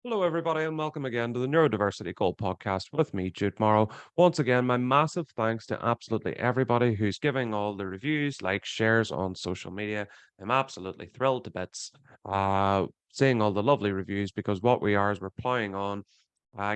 Hello, everybody, and welcome again to the Neurodiversity Gold podcast with me, Jude Morrow. Once again, my massive thanks to absolutely everybody who's giving all the reviews, likes, shares on social media. I'm absolutely thrilled to bits seeing all the lovely reviews because what we are is we're playing on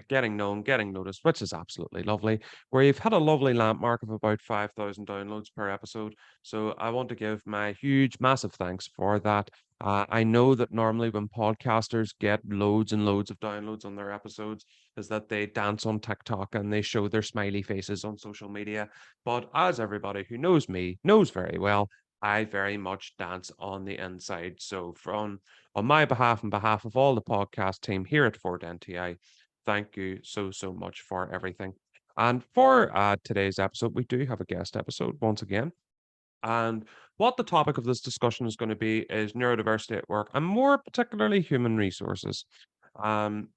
getting known, getting noticed, which is absolutely lovely. We've had a lovely landmark of about 5,000 downloads per episode. So I want to give my huge, massive thanks for that. I know that normally when podcasters get loads and loads of downloads on their episodes, is that they dance on TikTok and they show their smiley faces on social media. But as everybody who knows me knows very well, I very much dance on the inside. So from on my behalf and behalf of all the podcast team here at Ford NTI, thank you so much for everything. And for today's episode, we do have a guest episode once again. And what the topic of this discussion is going to be is neurodiversity at work and more particularly human resources. Um,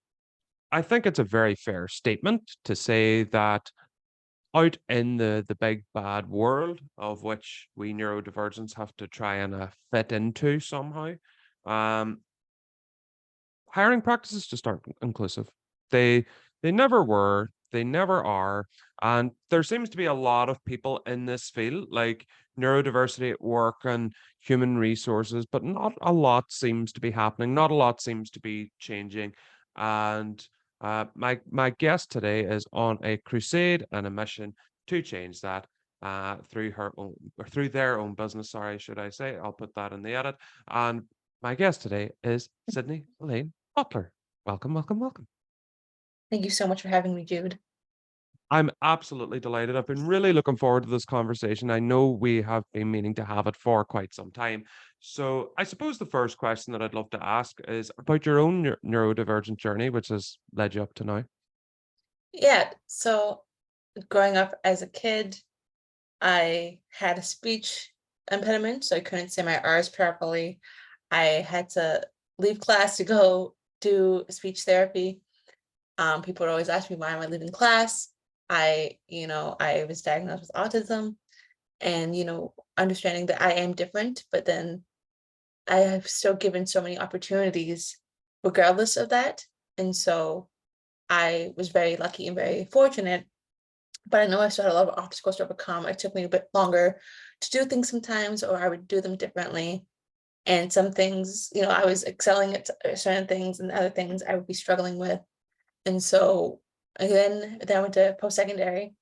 I think it's a very fair statement to say that out in the big bad world of which we neurodivergents have to try and fit into somehow, um, hiring practices just aren't inclusive. They they never were, they never are, and there seems to be a lot of people in this field, like neurodiversity at work and human resources, but not a lot seems to be happening. Not a lot seems to be changing, and my guest today is on a crusade and a mission to change that. Through her own or through their own business, sorry, should I say? I'll put that in the edit. And my guest today is Sydney Elaine Butler. Welcome, welcome, welcome. Thank you so much for having me, Jude. I'm absolutely delighted. I've been really looking forward to this conversation. I know we have been meaning to have it for quite some time. So, I suppose the first question that I'd love to ask is about your own neurodivergent journey, which has led you up to now. Yeah, so growing up as a kid, I had a speech impediment, so I couldn't say my R's properly. I had to leave class to go do speech therapy. People would always ask me why am I leaving class. I was diagnosed with autism, and understanding that I am different, but then I have still given so many opportunities regardless of that, and so I was very lucky and very fortunate, but I know I still had a lot of obstacles to overcome. It took me a bit longer to do things sometimes, or I would do them differently. And some things, I was excelling at certain things, and other things I would be struggling with. And so, and then I went to post secondary,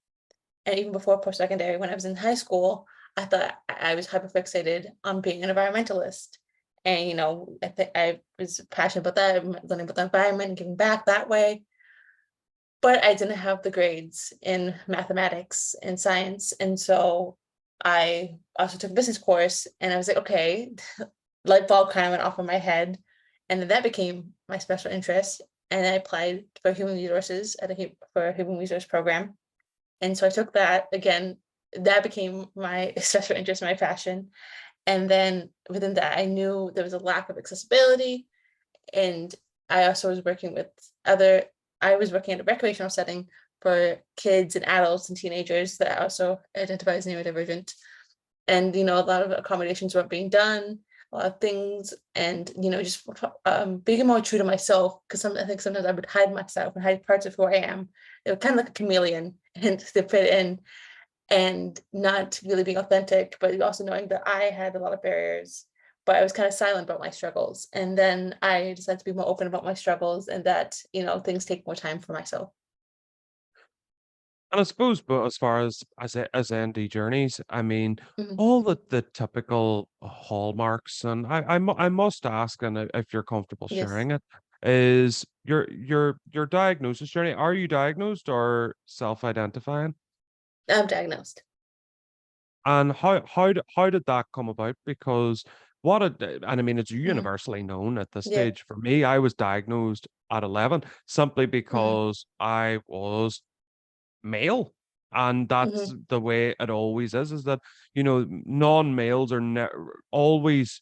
and even before post secondary, when I was in high school, I thought I was hyper fixated on being an environmentalist. And I think I was passionate about that, learning about the environment and giving back that way, but I didn't have the grades in mathematics and science. And so I also took a business course, and I was like, okay, light bulb kind of went off in my head. And then that became my special interest. And I applied for human resources for a human resource program. And so I took that again. That became my special interest, my passion. And then within that, I knew there was a lack of accessibility, and I also was working with other I was working in a recreational setting for kids and adults and teenagers that also identify as neurodivergent. And a lot of accommodations weren't being done, a lot of things, and just being more true to myself, because I think sometimes I would hide myself and hide parts of who I am. It was kind of like a chameleon and to fit in, and not really being authentic, but also knowing that I had a lot of barriers, but I was kind of silent about my struggles. And then I decided to be more open about my struggles, and that, things take more time for myself. And I suppose, but as far as ND journeys, I mean, Mhm. all the typical hallmarks, and I must ask, and if you're comfortable Yes, sharing it, is your diagnosis journey. Are you diagnosed or self-identifying? I'm diagnosed. And how did that come about? Because and I mean, it's Mhm. universally known at this Yeah. stage. For me, I was diagnosed at 11 simply Mhm. because I was male. And that's Mhm. the way it always is that, non-males are always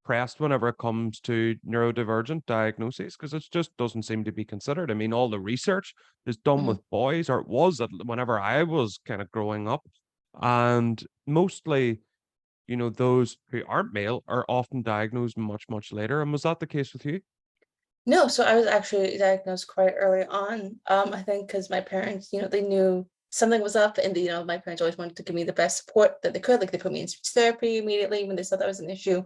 pressed whenever it comes to neurodivergent diagnoses because it just doesn't seem to be considered. I mean, all the research is done with Mhm. boys, or it was whenever I was kind of growing up. And mostly, those who aren't male are often diagnosed much, much later. And was that the case with you? No, so I was actually diagnosed quite early on. I think because my parents, they knew something was up, and my parents always wanted to give me the best support that they could. Like they put me in speech therapy immediately when they saw that was an issue,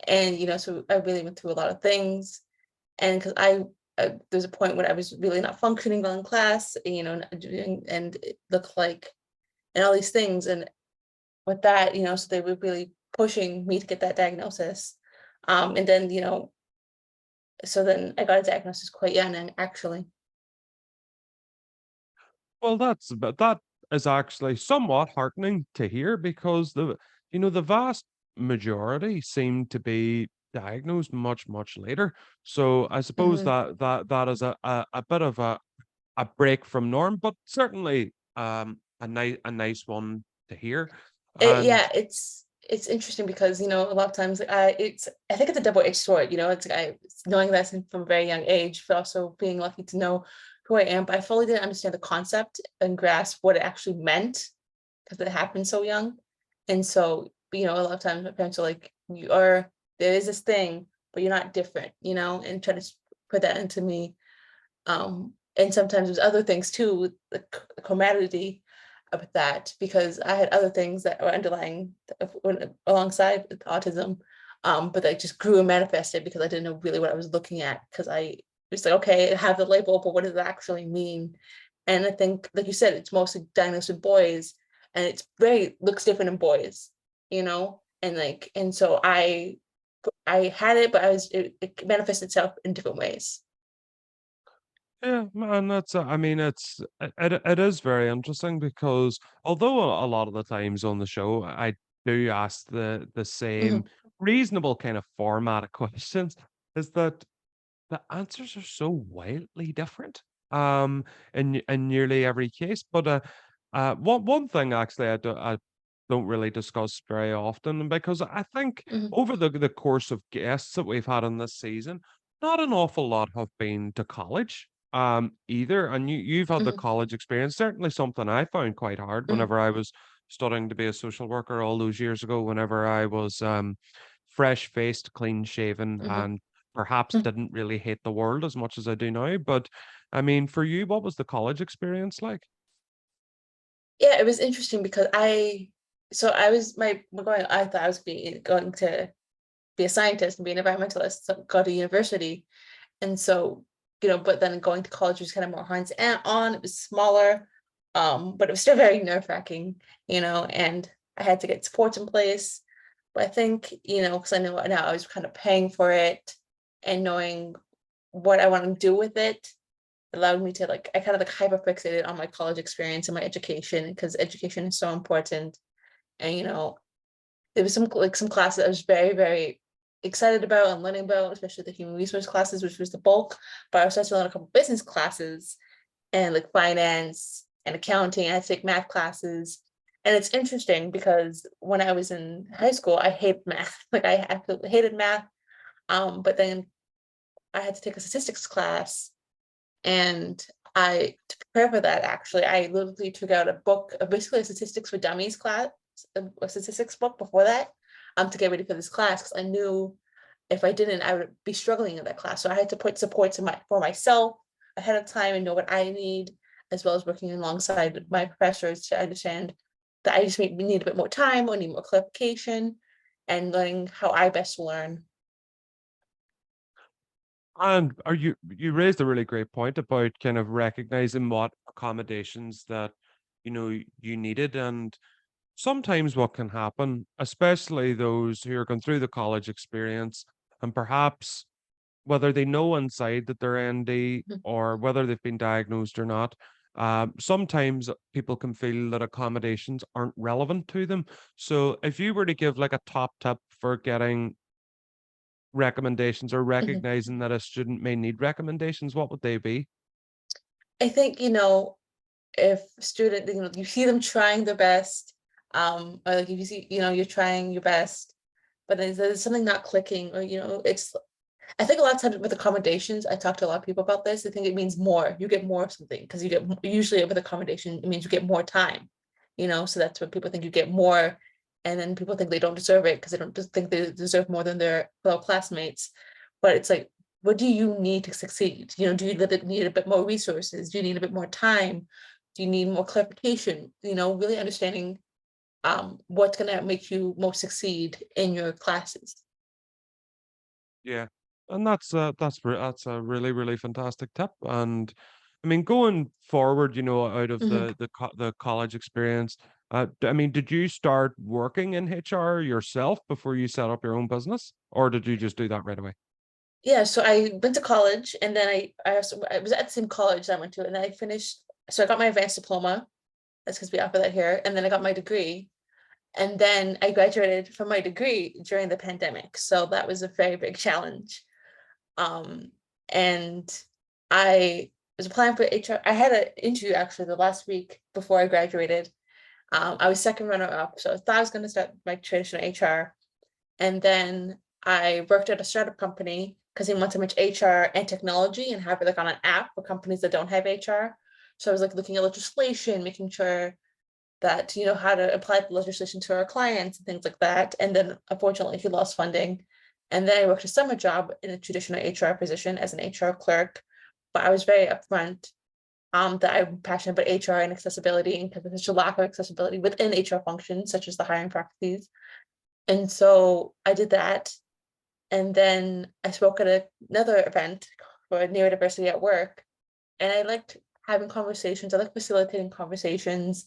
and so I really went through a lot of things. And because there's a point when I was really not functioning well in class, not doing, and it looked like, and all these things, and with that, so they were really pushing me to get that diagnosis. And then, so then I got a diagnosis quite young, and actually. Well, that is actually somewhat heartening to hear because the vast majority seem to be diagnosed much, much later. So I suppose Mhm. that is a bit of a break from norm, but certainly a nice one to hear. And Yeah, it's interesting because a lot of times I think it's a double-edged sword. It's like it's knowing that from a very young age, but also being lucky to know who I am. But I fully didn't understand the concept and grasp what it actually meant because it happened so young. And so, a lot of times my parents are like, there is this thing, but you're not different, and try to put that into me. And sometimes there's other things too, with the comorbidity of that, because I had other things that were underlying alongside with autism, but they just grew and manifested because I didn't know really what I was looking at. Because I was like, okay, I have the label, but what does it actually mean? And I think, like you said, it's mostly diagnosed with boys, and it's very looks different in boys, and so I had it, but it manifests itself in different ways. yeah, man, I mean, it is very interesting because although a lot of the times on the show I do ask the same Mhm, reasonable kind of format of questions, is that the answers are so wildly different, in nearly every case. But, one thing actually I don't really discuss very often, because I think mhm, over the course of guests that we've had on this season, not an awful lot have been to college, either. And you've had the mhm, college experience, certainly something I found quite hard mhm, whenever I was studying to be a social worker all those years ago, whenever I was, fresh-faced, clean-shaven, mhm. and perhaps didn't really hate the world as much as I do now. But I mean, for you, what was the college experience like? Yeah, it was interesting because so I was going. I thought I was going to be a scientist and be an environmentalist, so go to university, and so but then going to college was kind of more hands on. It was smaller, but it was still very nerve wracking, and I had to get supports in place. But I think because I know now I was kind of paying for it and knowing what I want to do with it allowed me to I kind of hyper fixated on my college experience and my education because education is so important. And there was some classes I was very, very excited about and learning about, especially the human resource classes, which was the bulk. But I was starting to learn a couple business classes and like finance and accounting. I had to take math classes. And it's interesting because when I was in high school, I hated math. Like I absolutely hated math. But then I had to take a statistics class, and to prepare for that, actually, I literally took out a book, basically a statistics for dummies class, a statistics book before that, to get ready for this class because I knew if I didn't, I would be struggling in that class. So I had to put supports for myself ahead of time and know what I need, as well as working alongside my professors to understand that I just need a bit more time or need more clarification and learning how I best learn. And you raised a really great point about kind of recognizing what accommodations that you needed. And sometimes what can happen, especially those who are going through the college experience, and perhaps whether they know inside that they're ND Mhm, or whether they've been diagnosed or not, sometimes people can feel that accommodations aren't relevant to them. So if you were to give like a top tip for getting recommendations or mhm. recognizing that a student may need recommendations, what would they be? I think, if student, you see them trying their best, or like if you see, you're trying your best, but there's something not clicking, or it's I think a lot of times with accommodations, I talk to a lot of people about this. I think it means more. You get more of something because you get usually with accommodation, it means you get more time, so that's what people think you get more. And then people think they don't deserve it because they don't just think they deserve more than their fellow classmates. But it's like what do you need to succeed? You know, do you need a bit more resources? Do you need a bit more time? Do you need more clarification? You know, really understanding what's going to make you most succeed in your classes. Yeah, and that's a really really fantastic tip. And I mean, going forward, out of Mhm. the college experience, I mean, did you start working in HR yourself before you set up your own business, or did you just do that right away? Yeah, so I went to college, and then I was at the same college that I went to, and then I finished. So I got my advanced diploma. That's because we offer that here, and then I got my degree, and then I graduated from my degree during the pandemic. So that was a very big challenge. Um, and I was applying for HR. I had an interview actually the last week before I graduated. I was second runner up, so I thought I was going to start my traditional HR. And then I worked at a startup company because they want to merge HR and technology and have it like on an app for companies that don't have HR. So I was like looking at legislation, making sure that you know how to apply the legislation to our clients and things like that. And then unfortunately he lost funding. And then I worked a summer job in a traditional HR position as an HR clerk. But I was very upfront that I'm passionate about HR and accessibility, and because there's such a lack of accessibility within HR functions, such as the hiring practices. And so I did that. And then I spoke at another event for neurodiversity at work. And I liked having conversations. I like facilitating conversations,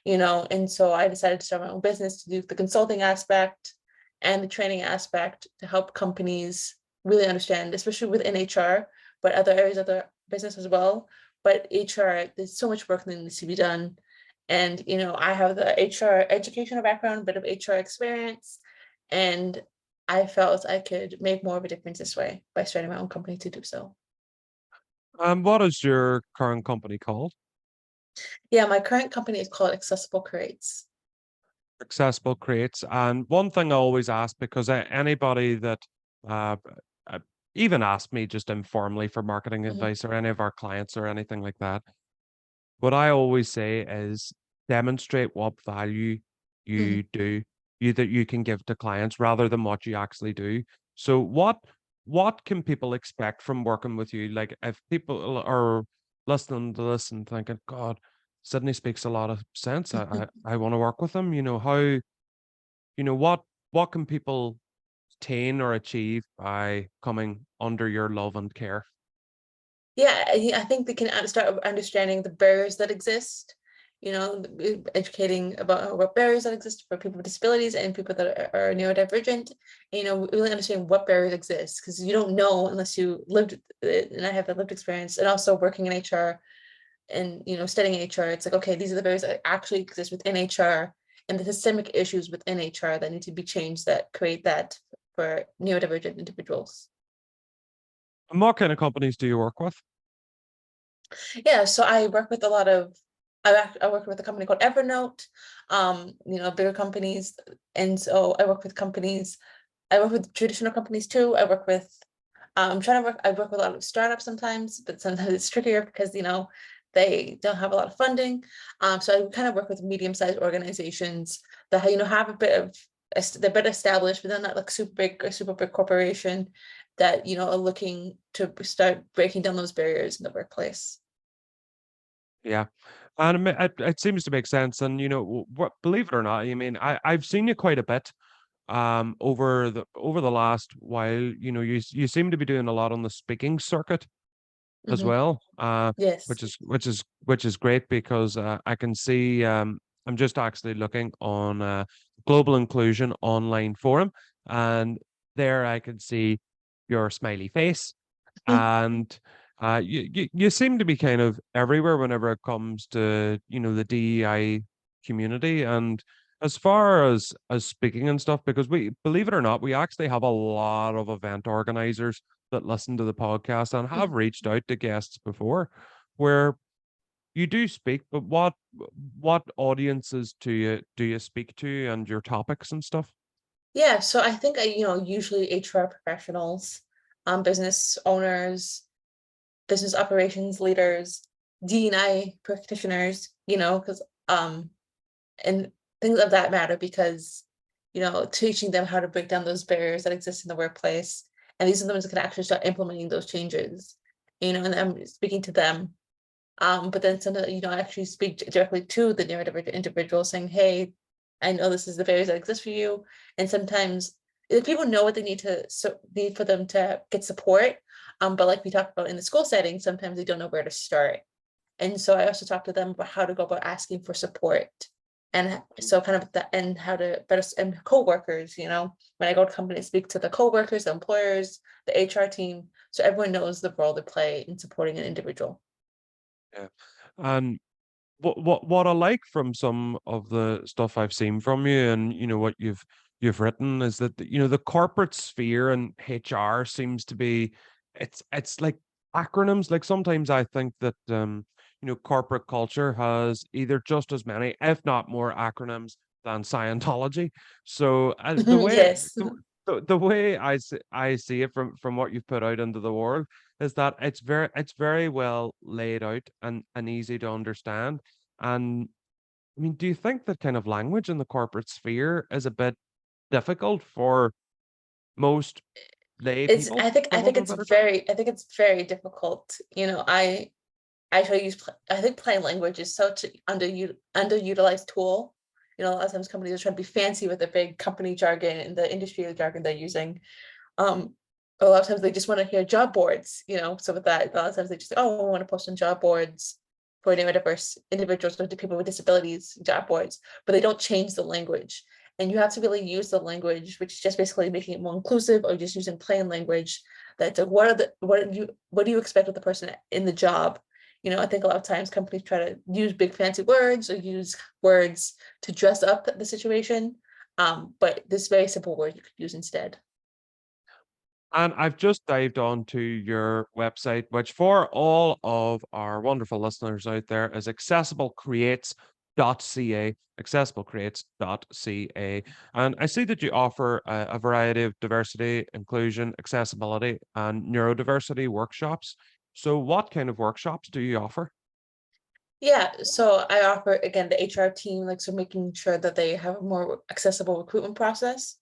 you know. And so I decided to start my own business to do the consulting aspect and the training aspect to help companies really understand, especially within HR, but other areas of the business as well. But HR, there's so much work that needs to be done. And, you know, I have the HR educational background, a bit of HR experience, and I felt I could make more of a difference this way by starting my own company to do so. What is your current company called? Yeah, my current company is called Accessible Creates. Accessible Crates. And one thing I always ask, because anybody that uh, uh, even asked me just informally for marketing Mhm, advice or any of our clients or anything like that, what I always say is demonstrate what value mhm. you do, that you can give to clients rather than what you actually do. So what can people expect from working with you? Like if people are listening to this and thinking, God, Sydney speaks a lot of sense. I want to work with him. What can people attain or achieve by coming under your love and care? Yeah, I think they can start understanding the barriers that exist, you know, educating about what barriers that exist for people with disabilities and people that are neurodivergent, you know, really understanding what barriers exist because you don't know unless you lived it. And I have that lived experience, and also working in HR and, you know, studying HR. It's like, okay, these are the barriers that actually exist within HR and the systemic issues within HR that need to be changed that create that for neurodivergent individuals. And what kind of companies do you work with? Yeah, so I work with a lot of I work with a company called Evernote, you know, bigger companies. And so I work with companies, I work with traditional companies too. I work with a lot of startups sometimes, but sometimes it's trickier because, you know, they don't have a lot of funding. So I kind of work with medium-sized organizations that, you know, have a bit of, they're a bit established, but they're not like super big or super big corporation that, you know, are looking to start breaking down those barriers in the workplace. Yeah. And it seems to make sense. And what, believe it or not, I mean, I've seen you quite a bit over the last while. You seem to be doing a lot on the speaking circuit as Mhm. well, Yes. which is great because I can see I'm just actually looking on Global Inclusion online forum, and there I can see your smiley face, Mhm. and you seem to be kind of everywhere whenever it comes to the DEI community. And as far as speaking and stuff, because we, believe it or not, we actually have a lot of event organizers that listen to the podcast and have Mhm. reached out to guests before, where you do speak, but what audiences do you speak to, and your topics and stuff? Yeah, so I think you know, usually HR professionals, business owners, business operations leaders, D&I practitioners, you know, because and things of that matter because, you know, teaching them how to break down those barriers that exist in the workplace and these are the ones that can actually start implementing those changes, and I'm speaking to them. But then sometimes you don't actually speak directly to the neurodivergent individual saying, hey, I know this is the barriers that exist for you. And sometimes if people know what they need need for them to get support. But like we talked about in the school setting, sometimes they don't know where to start. And so I also talk to them about how to go about asking for support. And so kind of and how to better, and coworkers, when I go to companies, speak to the coworkers, the employers, the HR team, so everyone knows the role they play in supporting an individual. Yeah. And what I like from some of the stuff I've seen from you, and what you've written, is that the corporate sphere and HR seems to be, it's like acronyms. Like sometimes I think that corporate culture has either just as many, if not more, acronyms than Scientology. So Yes. the way I see it from what you've put out into the world is that it's very well laid out and easy to understand. And I mean, do you think that kind of language in the corporate sphere is a bit difficult for most lay It's people, I think for I want think of a it's better term? very difficult. I try to I think plain language is such an underutilized tool. A lot of times companies are trying to be fancy with the big company jargon and the industry jargon they're using. Um, a lot of times they just want to hear job boards, so with that, a lot of times they just say, oh, I want to post on job boards for neurodiverse individuals or people with disabilities, job boards, but they don't change the language. And you have to really use the language, which is just basically making it more inclusive, or just using plain language. That's like, what do you expect of the person in the job? I think a lot of times companies try to use big fancy words or use words to dress up the situation. But this very simple word you could use instead. And I've just dived onto your website, which for all of our wonderful listeners out there is accessiblecreates.ca, accessiblecreates.ca. And I see that you offer a variety of diversity, inclusion, accessibility, and neurodiversity workshops. So what kind of workshops do you offer? Yeah, so I offer again the HR team, like so making sure that they have a more accessible recruitment process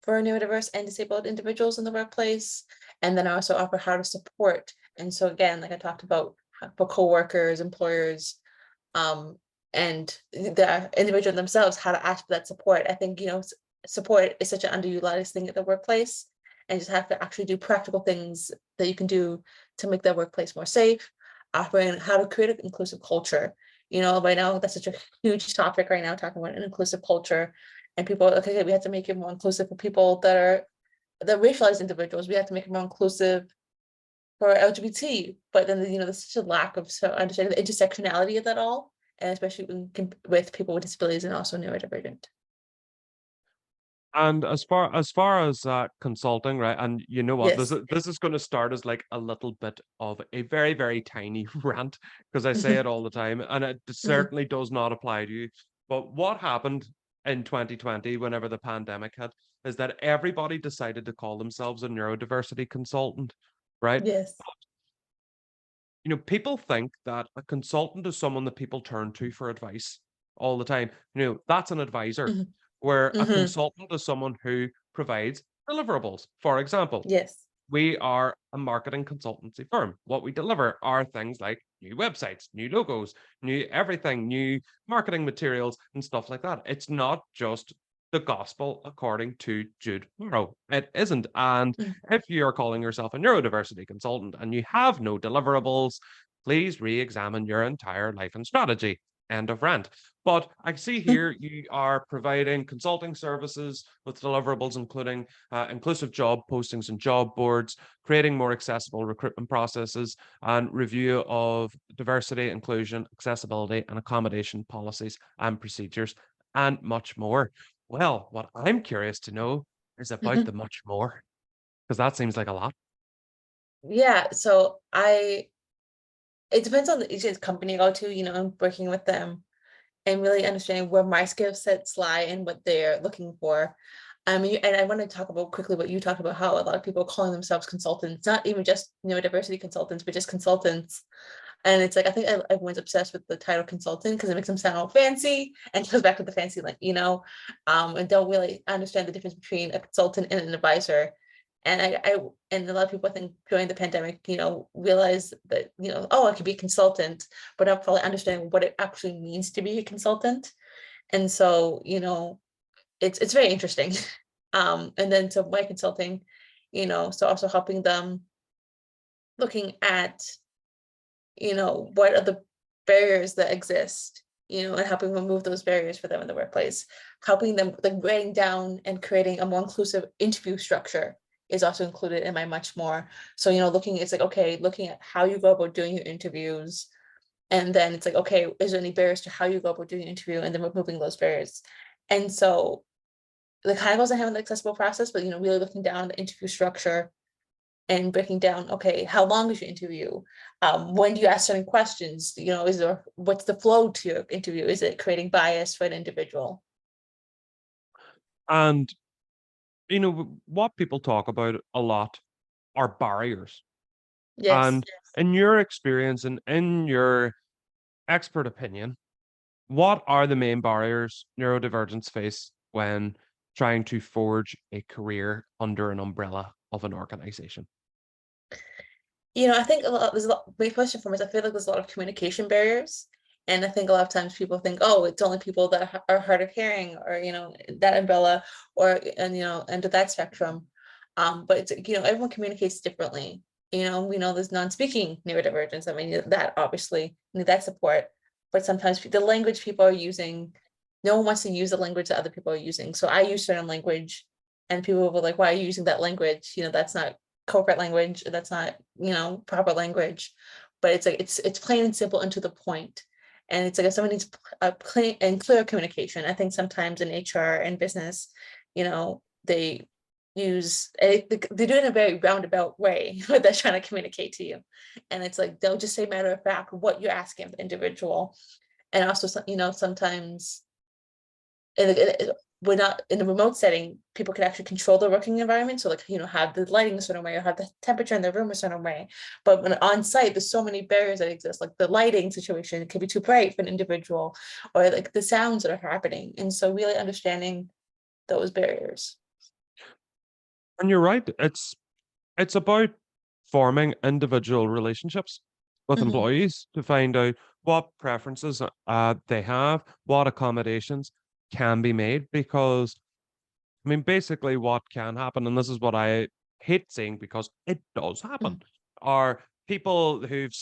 for neurodiverse and disabled individuals in the workplace. And then I also offer how to support. And so again, like I talked about for coworkers, employers, um, and the individual themselves, how to ask for that support. I think, support is such an underutilized thing at the workplace, and just have to actually do practical things that you can do to make that workplace more safe, offering how to create an inclusive culture. Right now, that's such a huge topic right now, talking about an inclusive culture. And people, okay, we have to make it more inclusive for people that are the racialized individuals. We have to make it more inclusive for LGBT, but then there's such a lack of understanding the intersectionality of that all, and especially with people with disabilities and also neurodivergent. And as far as consulting, right? And you know what? This Yes. is this is going to start as like a little bit of a very, very tiny rant because I say it all the time, and it Mhm. certainly does not apply to you. But what happened in 2020, whenever the pandemic hit, is that everybody decided to call themselves a neurodiversity consultant, right? Yes. People think that a consultant is someone that people turn to for advice all the time. That's an advisor, Mhm. where a Mhm. consultant is someone who provides deliverables. For example, Yes. we are a marketing consultancy firm. What we deliver are things like new websites, new logos, new everything, new marketing materials, and stuff like that. It's not just the gospel according to Jude Morrow. It isn't. And Mhm. if you're calling yourself a neurodiversity consultant and you have no deliverables, please re examine your entire life and strategy. End of rant. But I see here you are providing consulting services with deliverables, including inclusive job postings and job boards, creating more accessible recruitment processes, and review of diversity, inclusion, accessibility, and accommodation policies and procedures, and much more. Well, what I'm curious to know is about the Mhm. much more, because that seems like a lot. Yeah. So it depends on each company I go to. I'm working with them and really understanding where my skill sets lie and what they're looking for. And I want to talk about quickly what you talked about, how a lot of people are calling themselves consultants, not even just neurodiversity consultants, but just consultants. And it's like I think everyone's obsessed with the title consultant because it makes them sound all fancy and goes back to the fancy, and don't really understand the difference between a consultant and an advisor. And and a lot of people, I think, during the pandemic, realize that, oh, I could be a consultant, but not probably understanding what it actually means to be a consultant. And so, it's very interesting. And then so my consulting, so also helping them, looking at, what are the barriers that exist, and helping remove those barriers for them in the workplace, helping them, like, writing down and creating a more inclusive interview structure is also included in my much more. So, looking, it's like, okay, looking at how you go about doing your interviews. And then it's like, okay, is there any barriers to how you go about doing an interview, and then removing those barriers. And so the kind of doesn't have an accessible process, but, really looking down the interview structure and breaking down, okay, how long is your interview? When do you ask certain questions? What's the flow to your interview? Is it creating bias for an individual? And what people talk about a lot are barriers. Yes. And in your experience and in your expert opinion, what are the main barriers neurodivergents face when trying to forge a career under an umbrella of an organization? I think there's a lot, my question for me is, I feel like there's a lot of communication barriers. And I think a lot of times people think, oh, it's only people that are hard of hearing, or, that umbrella, or, and, under that spectrum. But it's, everyone communicates differently. We know there's non-speaking neurodivergence. I mean, that obviously need that support. But sometimes the language people are using, no one wants to use the language that other people are using. So I use certain language, and people will be like, why are you using that language? That's not corporate language, that's not, proper language. But it's like, it's plain and simple and to the point. And it's like, if someone needs a plain and clear communication, I think sometimes in HR and business, they they do it in a very roundabout way, but they're trying to communicate to you. And it's like, they'll just say matter of fact what you're asking of the individual. And also, sometimes we're not in a remote setting, people can actually control the working environment. So, like, have the lighting a certain way, or have the temperature in the room a certain way. But when on site, there's so many barriers that exist, like the lighting situation, it can be too bright for an individual, or like the sounds that are happening. And so really understanding those barriers. And you're right, it's about forming individual relationships with Hmm. employees to find out what preferences they have, what accommodations can be made. Because, I mean, basically, what can happen, and this is what I hate seeing because it does happen, are people who've,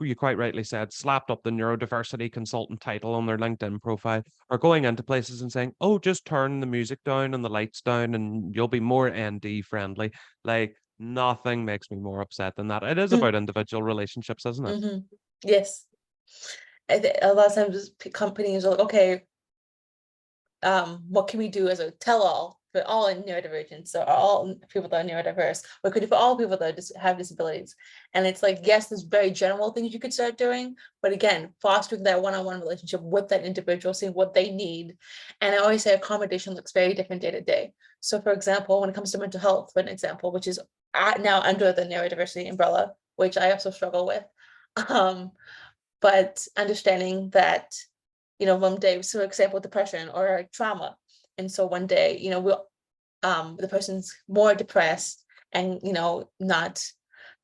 you quite rightly said, slapped up the neurodiversity consultant title on their LinkedIn profile, are going into places and saying, oh, just turn the music down and the lights down and you'll be more ND friendly. Like, nothing makes me more upset than that. It is about individual relationships, isn't it? Hmm. Yes. A lot of times companies are like, okay, what can we do as a tell-all for all in neurodivergence, so all people that are neurodiverse? What could do for all people that have disabilities? And it's like, yes, there's very general things you could start doing, but again, fostering that one-on-one relationship with that individual, seeing what they need. And I always say accommodation looks very different day to day. So, for example, when it comes to mental health, for an example, which is now under the neurodiversity umbrella, which I also struggle with. Um, but understanding that, one day, so example, depression or trauma. And so one day, we'll the person's more depressed, and not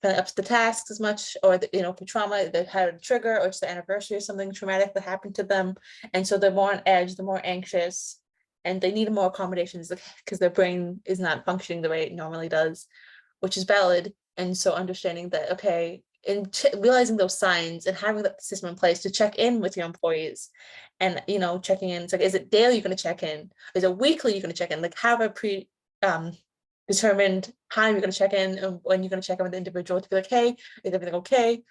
feeling up to the task as much, or for trauma, they had a trigger, or it's the anniversary of something traumatic that happened to them. And so they're more on edge, they're more anxious, and they need more accommodations because their brain is not functioning the way it normally does, which is valid. And so understanding that, okay, and realizing those signs and having that system in place to check in with your employees, and checking in. It's like, is it daily you're going to check in? Is it weekly you're going to check in? Like, have a um determined time you're going to check in, and when you're going to check in with the individual to be like, hey, is everything okay?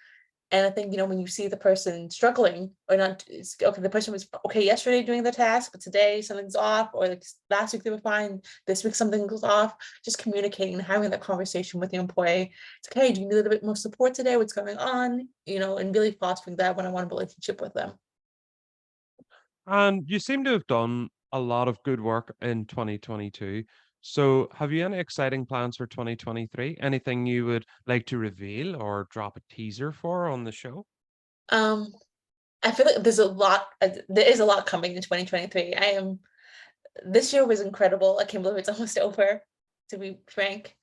And I think, when you see the person struggling or not, it's okay, the person was okay yesterday doing the task, but today something's off, or like last week they were fine, this week something goes off, just communicating and having that conversation with the employee. It's like, hey, do you need a little bit more support today? What's going on? And really fostering that one-on-one relationship with them. And you seem to have done a lot of good work in 2022. So, have you any exciting plans for 2023? Anything you would like to reveal or drop a teaser for on the show? Um, I feel like there is a lot coming in 2023. This year was incredible. I can't believe it's almost over, to be frank.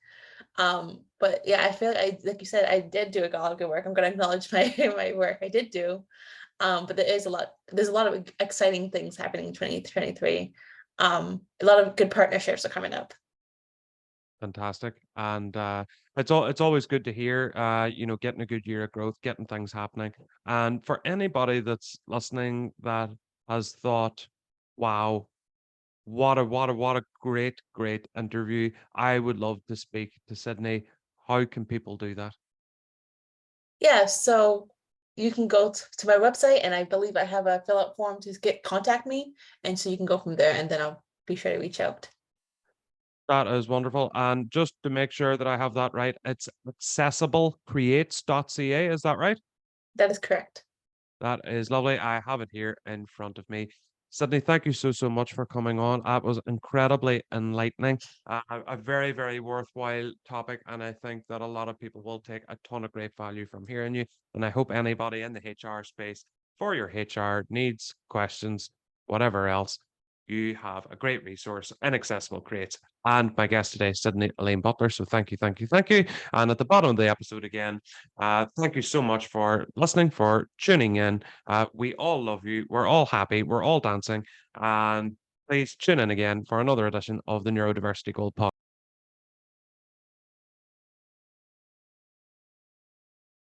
But yeah, I feel like like you said, I did do a lot of good work. I'm gonna acknowledge my my work. I did do. But there's a lot of exciting things happening in 2023. A lot of good partnerships are coming up. Fantastic. And it's always good to hear getting a good year of growth, getting things happening. And for anybody that's listening that has thought, wow, what a great interview. I would love to speak to Sydney. How can people do that? Yeah, so you can go to my website, and I believe I have a fill out form to get contact me, and so you can go from there, and then I'll be sure to reach out. That is wonderful. And just to make sure that I have that right, it's accessiblecreates.ca, is that right? That is correct. That is lovely. I have it here in front of me. Sydney, thank you so much for coming on. That was incredibly enlightening. A very, very worthwhile topic. And I think that a lot of people will take a ton of great value from hearing you. And I hope anybody in the HR space for your HR needs, questions, whatever else, you have a great resource, Inaccessible Creates. And my guest today, Sydney Elaine Butler. So thank you. And at the bottom of the episode again, thank you so much for listening, for tuning in. We all love you. We're all happy. We're all dancing. And please tune in again for another edition of the Neurodiversity Gold podcast.